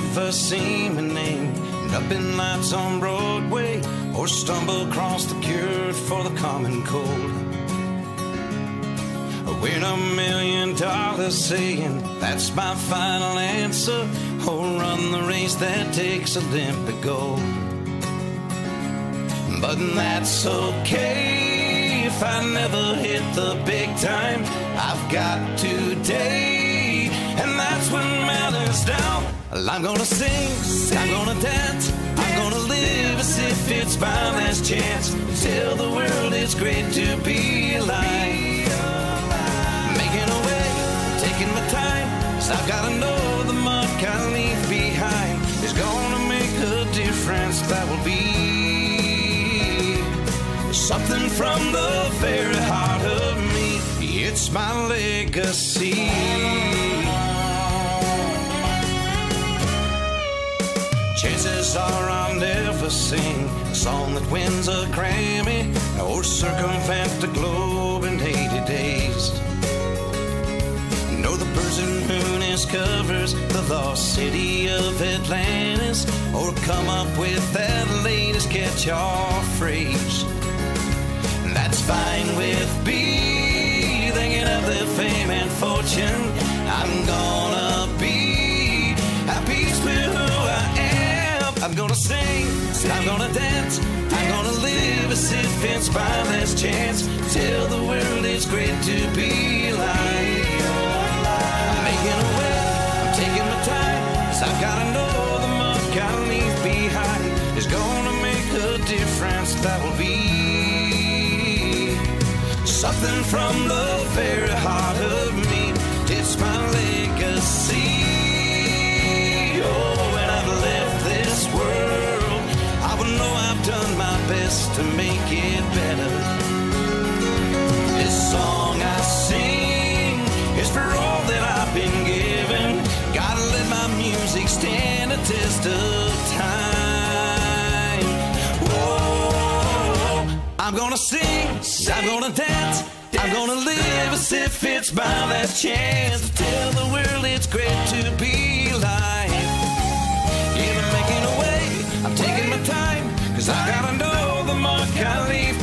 never seen my name up in lights on Broadway, or stumble across the cure for the common cold. Win $1 million saying that's my final answer, or run the race that takes Olympic gold. But that's okay if I never hit the big time. I've got today, and that's what matters now. I'm gonna sing, I'm gonna dance, I'm gonna live as if it's my last chance. Tell the world it's great to be alive. Making a way, taking my time, 'cause I've gotta know the mark I leave behind is gonna make a difference. That will be something from the very heart of me. It's my legacy. Chances are I'll never sing a song that wins a Grammy, or circumvent the globe in 80 days. No, the person who discovers the lost city of Atlantis, or come up with that latest catch-all phrase. That's fine with me, thinking of their fame and fortune. I'm gonna be at peace with who I am. I'm gonna sing, I'm gonna dance, I'm gonna live as if it's my last chance. Tell the world it's great to be alive. I'm making a way, I'm taking my time, 'cause I've gotta know the mark I leave behind is gonna make a difference. That will be something from the very heart of me. It's my legacy. Oh, when I've left this world, I will know I've done my best to make it better. This song I sing is for all that I've been given. Gotta let my music stand a test of time. Whoa, I'm gonna sing, I'm gonna dance, I'm gonna live as if it's my last chance. Tell the world it's great to be alive. Yeah, I'm making a way, I'm taking my time, 'cause I gotta know the mark I leave